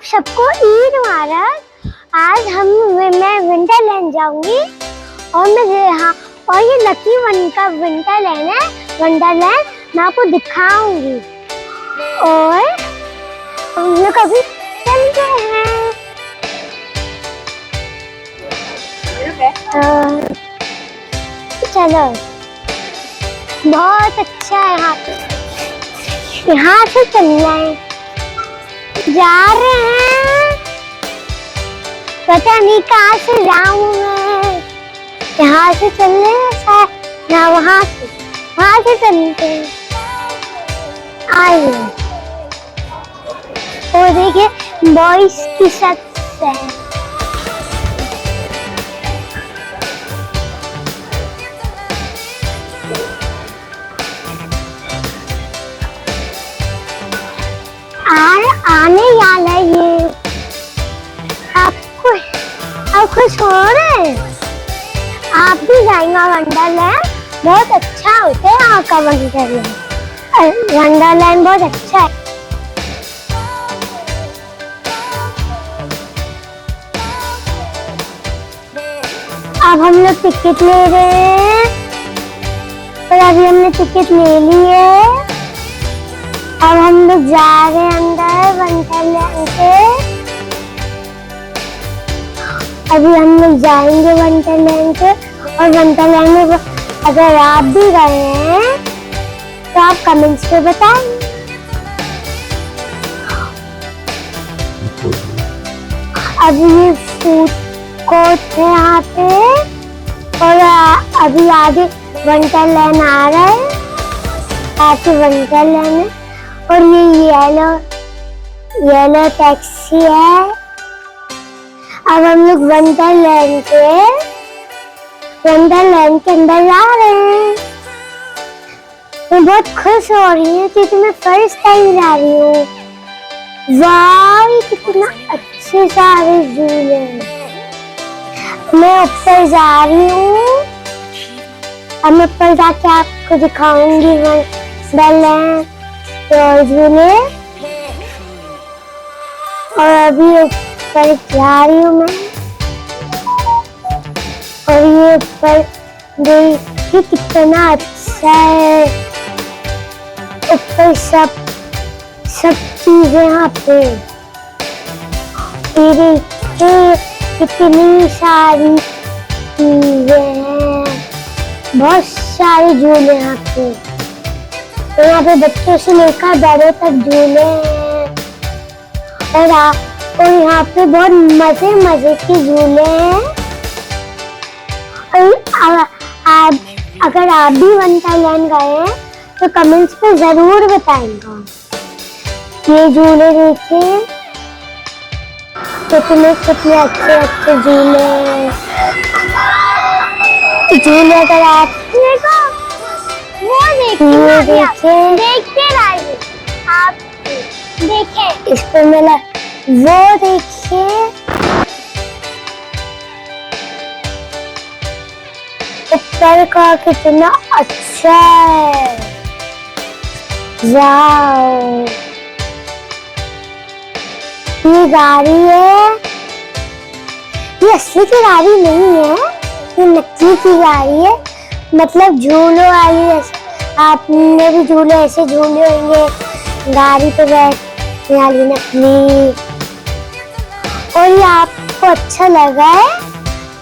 आप सबको ईद मुबारक। आज मैं विंटरलैंड जाऊंगी और ये लकी वन का विंटरलैंड है। वंडरलैंड मैं आपको दिखाऊंगी और हम लोग अभी चलते हैं। चलो, बहुत अच्छा है यहाँ पे। यहाँ से चलना है, जा रहे हैं। पता नहीं कहाँ से जाऊँ मैं। यहाँ से चलने या वहाँ से चलते हैं। आइए, वो देखिए बॉयज की शख्स है। आने वाला ये आप खुश हो रहे हैं? आप भी जाएंगे वंडरलैंड। बहुत अच्छा होता है यहाँ का वंडरलैंड। वंडरलैंड बहुत अच्छा है। अब हम लोग टिकट ले रहे हैं और अभी हमने टिकट ले ली है। अब हम लोग जा रहे हैं अंदर वंडरलैंड के। अभी हम लोग जाएंगे वंडरलैंड के और वंडरलैंड में अगर आप भी गए हैं तो आप कमेंट्स पे बताएं। अभी ये फूड कोर्ट है यहाँ पे और अभी आगे वंडरलैंड आ रहा है। आगे वंडरलैंड है और ये येलो टैक्सी है। अब हम लोग वंडरलैंड के अंदर जा रहे हैं। मैं बहुत खुश हो रही हूँ क्योंकि मैं फर्स्ट टाइम जा रही हूँ। वाह, कितना अच्छे सारे झूले हैं। मैं ऊपर जा रही हूँ। अब मैं ऊपर जाके आपको दिखाऊंगी वंडरलैंड और झूले। और अभी ऊपर जा रही हूँ मैं और ये ऊपर देखिए कितना अच्छा है। ऊपर सब चीजें यहाँ पे देखिए कितनी सारी चीजें हैं। बहुत सारे झूले यहाँ पे। तो यहाँ पे बच्चों से लेकर बड़े तक झूले हैं और यहाँ पे बहुत मजे के झूले हैं। और अगर आप भी वंडरलैंड गए हैं तो कमेंट्स पे जरूर बताएंगा। ये झूले देखिए कितने अच्छे झूले हैं। झूले अगर आप वो देखते रहिए। आप देखें इस पे मिला वो देखिए। ऊपर का कितना अच्छा है। वाओ, ये गाड़ी है। ये असली की गाड़ी नहीं है, ये नकली की गाड़ी है। मतलब झूलों वाली। आपने भी झूले ऐसे झूले होंगे गाड़ी पे बैठने वाली नकली। और ये आपको अच्छा लगा है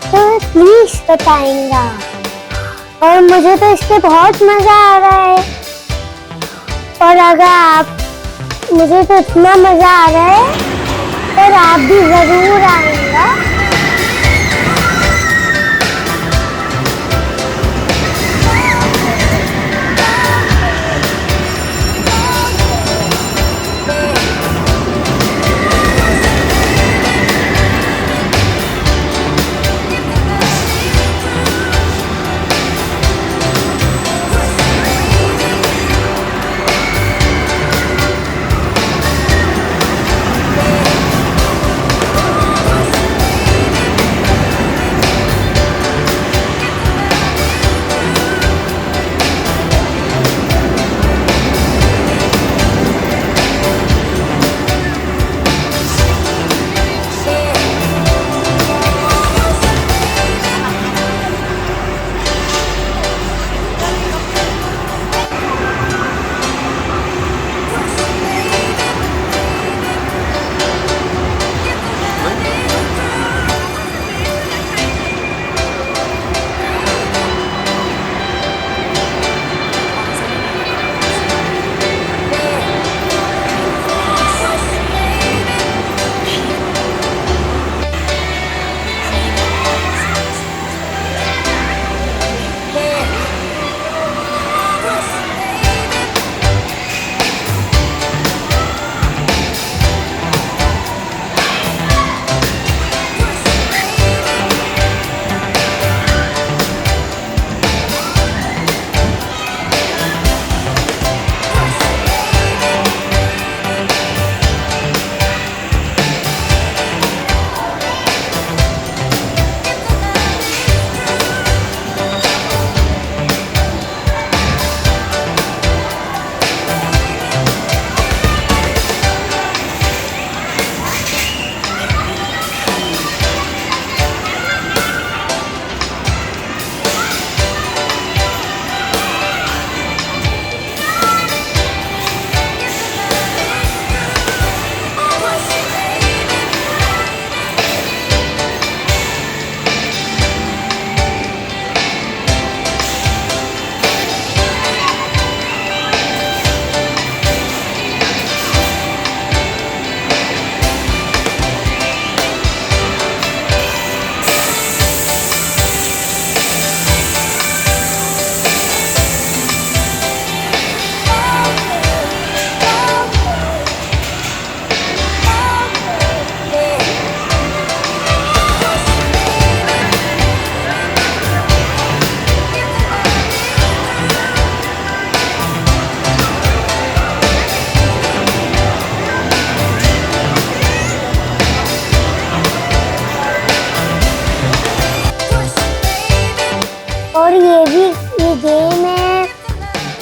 तो प्लीज बताएंगा। और मुझे तो इससे बहुत मजा आ रहा है। और अगर मुझे तो इतना मजा आ रहा है तो आप भी जरूर आएंगा।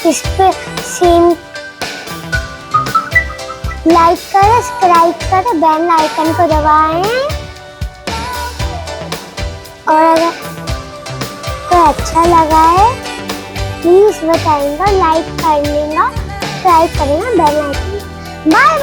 इस पे सेम लाइक करें, सब्सक्राइब करें, बेल आइकन को दबाएं और अगर तो अच्छा लगा है प्लीज बताएंगे, लाइक कर लेना, सब्सक्राइब करेंगे, बेल आइकन। बाय।